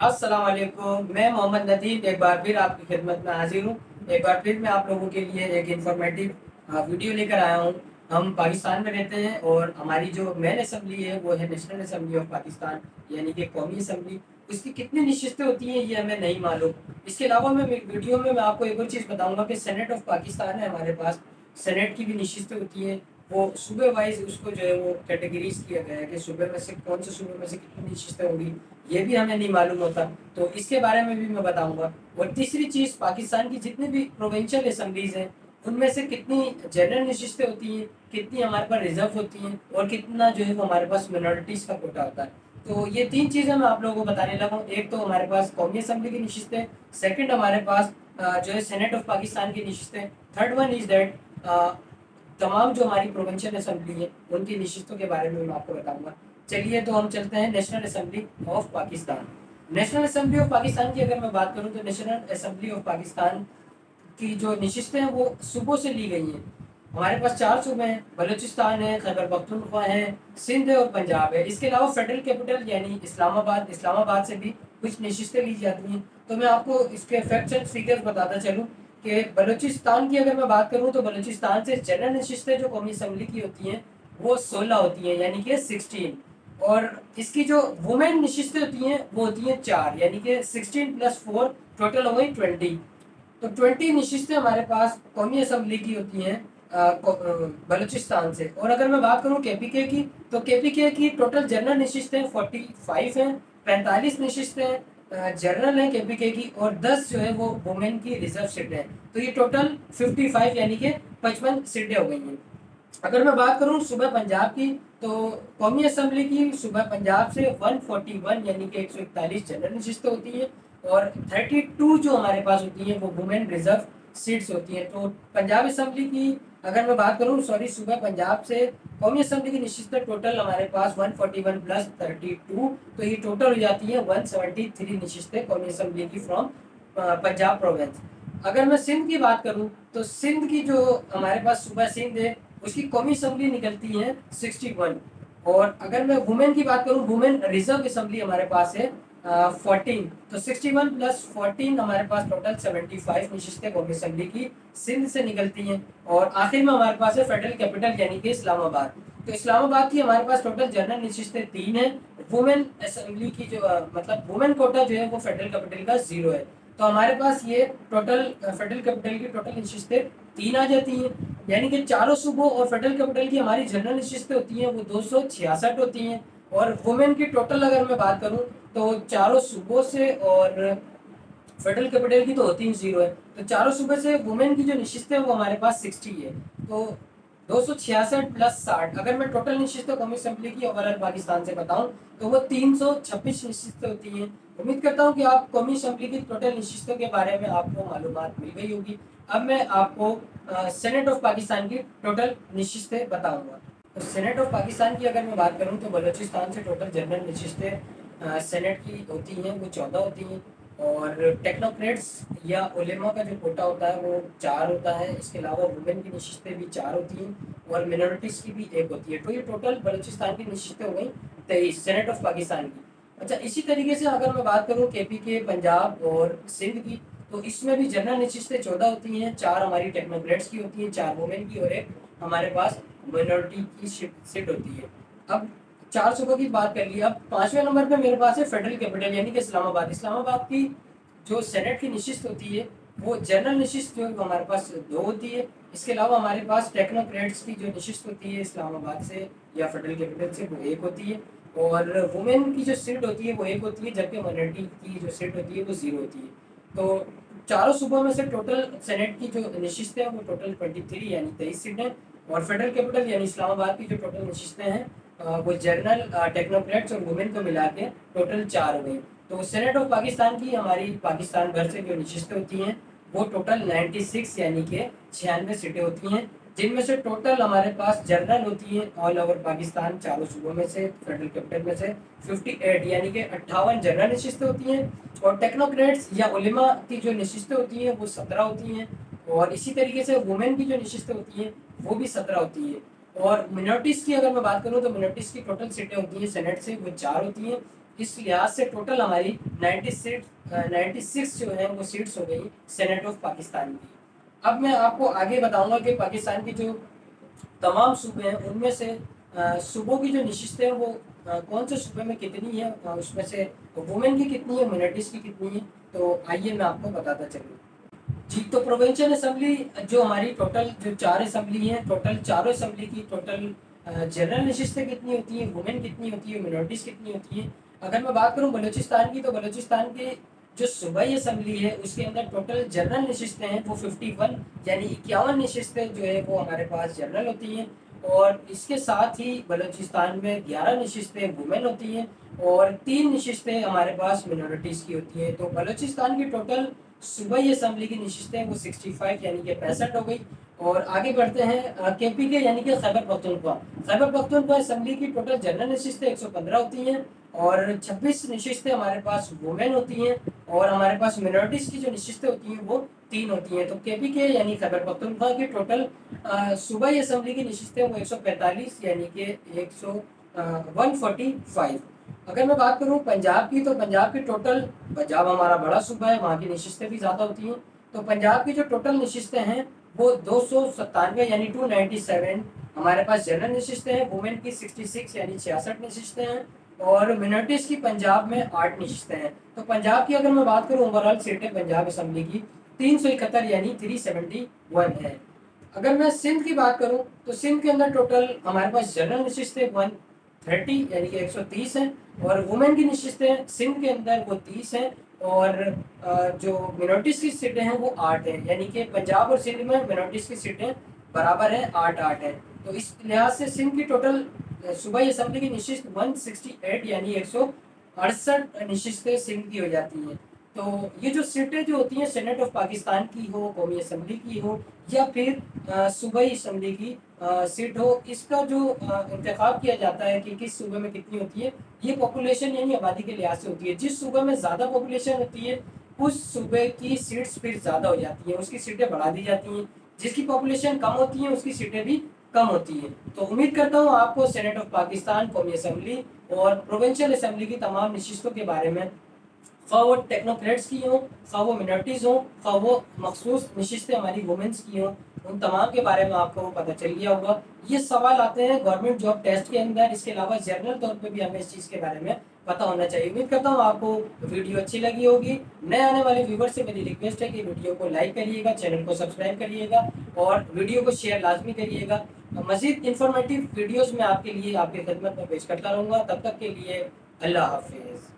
अस्सलाम वालेकुम। मैं मोहम्मद नदीम एक बार फिर आपकी खिदमत में हाजिर हूँ। एक बार फिर मैं आप लोगों के लिए एक इंफॉर्मेटिव वीडियो लेकर आया हूँ। हम पाकिस्तान में रहते हैं और हमारी जो मेन असम्बली है वो है नेशनल असम्बली ऑफ पाकिस्तान, यानी कि कौमी असम्बली। उसकी कितनी नशिस्तें होती हैं ये हमें नहीं मालूम। इसके अलावा मैं वीडियो में मैं आपको एक और चीज़ बताऊंगा कि सेनेट ऑफ पाकिस्तान है हमारे पास। सेनेट की भी नशिस्तें होती हैं। वो सूबे वाइज उसको जो है वो कैटेगरीज किया गया है कि सूबे में से कौन से सूबे में से कितनी नशिस्तें होंगी, ये भी हमें नहीं मालूम होता। तो इसके बारे में भी मैं बताऊंगा। और तीसरी चीज़, पाकिस्तान की जितनी भी प्रोविंशियल असम्बलीज हैं उनमें से कितनी जनरल नशिस्तें होती हैं, कितनी हमारे पास रिजर्व होती हैं और कितना जो है वो हमारे पास मिनॉरिटीज़ का कोटा होता है। तो ये तीन चीज़ें मैं आप लोगों को बताने लगा हूँ। एक तो हमारे पास कौमी असम्बली की नशिस्तें, सेकंड हमारे पास जो है सेनेट ऑफ पाकिस्तान की नशिस्तें, थर्ड वन इज़ दैट तमाम जो हमारी प्रोविंशियल असम्बली है उनकी नशिस्तों के बारे में मैं आपको बताऊंगा। चलिए तो हम चलते हैं national assembly of Pakistan. National assembly of Pakistan की अगर मैं बात करूं तो नेशनल असम्बली ऑफ पाकिस्तान की जो नशिस्तें हैं वो सूबों से ली गई हैं। हमारे पास चार सूबे हैं, बलूचिस्तान है, खैबर पख्तूनख्वा है, सिंध है और पंजाब है। इसके अलावा फेडरल कैपिटल यानी इस्लामाबाद, इस्लामाबाद से भी कुछ नशिस्तें ली जाती हैं। तो मैं आपको इसके फैक्ट्स एंड फिगर्स बताता चलूँ कि बलूचिस्तान की अगर मैं बात करूं तो बलूचिस्तान से जनरल नशिस्तें जो कौमी असम्बली की होती हैं वो 16 होती हैं, यानी कि 16। और इसकी जो वुमेन नशिस्तें होती हैं वो होती हैं 4, यानी कि 16+4 टोटल हो गई 20। तो 20 नशिस्तें हमारे पास कौमी असम्बली की होती हैं बलूचिस्तान से। और अगर मैं बात करूं केपीके की, तो केपीके की टोटल जनरल नशिस्तें 45 हैं, 45 नशिस्तें जनरल है केपीके की और 10 जो है वो वुमेन की रिजर्व सीटें हैं। तो ये टोटल 55 यानी कि 55 सीटें हो गई हैं। अगर मैं बात करूं सूबा पंजाब की, तो कौमी असम्बली की सूबा पंजाब से 141 यानी कि 141 जनरल नशिस्तें होती हैं और 32 जो हमारे पास होती हैं वो वुमेन रिजर्व सीट्स होती हैं। तो पंजाब असम्बली की अगर मैं बात करूं, सॉरी, सूबा पंजाब से कौमी असम्बली की नशिस्तें टोटल हमारे पास 141 प्लस 32, तो ये टोटल हो जाती है 173 नशिस्तें कौमी असम्बली की फ्रॉम पंजाब प्रोविंस। अगर मैं सिंध की बात करूं तो सिंध की जो हमारे पास सूबा सिंध है उसकी कौमी असम्बली निकलती है 61। और अगर मैं वुमेन की बात करूं, वुमेन रिजर्व असम्बली हमारे पास है 14। तो 61 प्लस 14 हमारे पास टोटल 75 नशिस्तें कौमी असम्बली की सिंध से निकलती हैं। और आखिर में हमारे पास है फेडरल कैपिटल यानी कि इस्लामाबाद। तो इस्लामाबाद की हमारे पास टोटल जनरल नशिस्तें 3 हैं। वुमेन असम्बली की जो मतलब वुमेन कोटा जो है वो फेडरल कैपिटल का 0 है। तो हमारे पास ये टोटल फेडरल कैपिटल की टोटल नशिस्तें 3 आ जाती हैं, यानी कि चारों सूबों और फेडरल कैपिटल की हमारी जनरल नशिस्तें होती हैं वो 266 होती हैं। और वुमेन की टोटल अगर मैं बात करूं तो चारों सूबों से और फेडरल कैपिटल की तो होती ही 0 है, तो चारों सूबे से वुमेन की जो नशिस्तें हैं वो हमारे पास 60 है। तो 266 प्लस 60, अगर मैं टोटल नशिस्तें कौमी असम्बली की ओवरऑल पाकिस्तान से बताऊं तो वो 326 नशिस्तें होती हैं। उम्मीद करता हूं कि आप कौमी असम्बली की टोटल नशिस्तों के बारे में आपको मालूमात मिल गई होगी। अब मैं आपको सेनेट ऑफ पाकिस्तान की टोटल नशिस्तें बताऊंगा। तो सेनेट ऑफ पाकिस्तान की अगर मैं बात करूं तो बलूचिस्तान से टोटल जनरल नशिस्तें सेनेट की होती हैं वो 14 होती हैं। और टेक्नोक्रेट्स या उलेमा का जो कोटा होता है वो 4 होता है। इसके अलावा वुमेन की नशिस्तें भी 4 होती हैं और मिनॉरिटीज़ की भी 1 होती है। तो ये टोटल बलूचिस्तान की नशिस्तें हो गई 23 सेनेट ऑफ पाकिस्तान की। अच्छा, इसी तरीके से अगर मैं बात करूं केपीके, पंजाब और सिंध की, तो इसमें भी जनरल नशिस्तें 14 होती हैं। 4 हमारी टेक्नोक्रेट्स की होती हैं, 4 वुमेन की और 1 हमारे पास मिनॉरिटी की सीट होती है। अब 4 सूबों की बात कर ली। अब 5वें नंबर पे मेरे पास है फेडरल कैपिटल यानी कि इस्लामाबाद। इस्लामाबाद की जो सेनेट की नशिस्त होती है वो जनरल नशिस्त जो है वो हमारे पास 2 होती है। इसके अलावा हमारे पास टेक्नोक्रेट्स की जो नशिस्त होती है इस्लामाबाद से या फेडरल कैपिटल से वो 1 होती है। और वुमेन की जो सीट होती है वो 1 होती है, जबकि माइनॉरिटी की जो सीट होती है वो 0 होती है। तो चारों सूबों में से टोटल सेनेट की जो नशिस्तें हैं वो टोटल 23 यानी 23 सीटें। और फेडरल कैपिटल यानी इस्लामाबाद की जो टोटल नशिस्तें हैं वो जनरल टेक्नोक्रेट्स और वुमेन को मिला के टोटल 4 हो गई। तो सेनेट ऑफ पाकिस्तान की हमारी पाकिस्तान भर से जो नशिस्तें होती हैं वो टोटल 96 यानी कि 96 सीटें होती हैं, जिनमें से टोटल हमारे पास जनरल होती है ऑल ओवर पाकिस्तान चारों सूबों में से, फेडरल कैपिटल में से 58 यानी कि 58 जनरल नशिस्तें होती हैं। और टेक्नोक्रेट्स या उलेमा की जो नशिस्तें होती हैं वो 17 होती हैं। और इसी तरीके से वुमेन की जो नशिस्तें होती हैं वो भी 17 होती है। और मिनॉरिटीज़ की अगर मैं बात करूँ तो मिनॉरिटीज़ की टोटल सीटें होती हैं सेनेट से वो 4 होती हैं। इस लिहाज से टोटल हमारी 96 जो है वो सीट्स हो गई सेनेट ऑफ पाकिस्तान की। अब मैं आपको आगे बताऊंगा कि पाकिस्तान की जो तमाम सूबे हैं उनमें से सूबों की जो नशिस्तें हैं वो कौन से सूबे में कितनी है, उसमें से वुमेन की कितनी है, मिनोरिटीज़ की कितनी है। तो आइए मैं आपको बताता चलूँ जी। तो प्रोविंशियल असेंबली जो हमारी टोटल जो 4 असेंबली हैं, टोटल चारों असेंबली की टोटल जनरल नशिस्तें कितनी होती हैं, वुमेन कितनी होती है, मिनोरिटीज़ कितनी होती हैं। अगर मैं बात करूं बलूचिस्तान की, तो बलूचिस्तान के जो सूबाई असेंबली है उसके अंदर टोटल जनरल नशिस्तें हैं वो 51 यानी 51 नशिस्तें जो है वो हमारे पास जनरल होती हैं। और इसके साथ ही बलूचिस्तान में 11 नशिस्तें वुमेन होती हैं और 3 नशिस्तें हमारे पास मिनोरिटीज़ की होती हैं। तो बलूचिस्तान की टोटल सूबाई असेंबली की नशिस्तें वो 65 यानी कि 65 हो गई। और आगे बढ़ते हैं केपीके यानी कि खैबर पख्तूनख्वा। खैबर पख्तूनख्वा असेंबली की टोटल जनरल नशिस्तें 115 होती हैं और 26 नशिस्तें हमारे पास वुमेन होती हैं और हमारे पास मिनोरिटीज़ की जो नशिस्तें होती हैं वो 3 होती हैं। तो केपीके यानी खैबर पख्तूनख्वा की टोटल सूबाई असेंबली की नशिस्तें वो 145 यानी कि 145। अगर मैं बात करूं पंजाब की, तो पंजाब की टोटल, पंजाब हमारा बड़ा सूबा है, वहाँ की नशिस्तें भी ज़्यादा होती हैं। तो पंजाब की जो टोटल नशिस्तें हैं वो 297 यानी 297 हमारे पास जनरल नशिस्तें हैं, वुमेन की 66 यानी 66 नशिस्तें हैं और मिनोरिटीज़ की पंजाब में 8 नशिस्तें हैं। तो पंजाब की अगर मैं बात करूँ ओवरऑल सीटें पंजाब असेंबली की 371 यानी 371 है। अगर मैं सिंध की बात करूं तो सिंध के अंदर टोटल हमारे पास जनरल नशिस्तें 130 यानी कि 130 हैं और वुमेन की नशिस्तें सिंध के अंदर वो 30 हैं और जो मिनोरिटीज़ की सीटें हैं वो 8 हैं। यानी कि पंजाब और सिंध में मिनोरिटीज़ की सीटें बराबर हैं, 8-8 हैं। तो इस लिहाज से सिंध की टोटल सूबाई असेंबली की नशिस्त 168 यानी 168 नशिस्तें सिंध की हो जाती हैं। तो ये जो सीटें जो होती हैं सेनेट ऑफ पाकिस्तान की हो, कौमी असेंबली की हो या फिर सूबाई असेंबली की सीट हो, इसका जो इंतखाब किया जाता है कि किस सूबे में कितनी होती है, ये पॉपुलेशन यानी आबादी के लिहाज से होती है। जिस सूबे में ज़्यादा पॉपुलेशन होती है उस सूबे की सीट्स फिर ज़्यादा हो जाती हैं, उसकी सीटें बढ़ा दी जाती हैं। जिसकी पॉपुलेशन कम होती है उसकी सीटें भी कम होती है। तो उम्मीद करता हूँ आपको सेनेट ऑफ पाकिस्तान, कौमी असेंबली और प्रोविंशियल असेंबली की तमाम नशिस्तों के बारे में, खा वो टेक्नोक्रेट्स की हों, खा वो मिनोरिटीज़ हों, खा वो मखसूस नशिस्तें हमारी वुमेंस की हों, उन तमाम के बारे में आपको पता चल गया होगा। ये सवाल आते हैं गवर्नमेंट जॉब टेस्ट के अंदर, इसके अलावा जनरल तौर पे भी हमें इस चीज़ के बारे में पता होना चाहिए। उम्मीद करता हूँ आपको वीडियो अच्छी लगी होगी। नए आने वाले व्यूवर से मेरी रिक्वेस्ट है कि वीडियो को लाइक करिएगा, चैनल को सब्सक्राइब करिएगा और वीडियो को शेयर लाजमी करिएगा। मज़ीद इंफॉर्मेटिव वीडियोज़ मैं आपके लिए आपकी खिदमत में पेश करता रहूँगा। तब तक के लिए अल्लाह हाफिज़।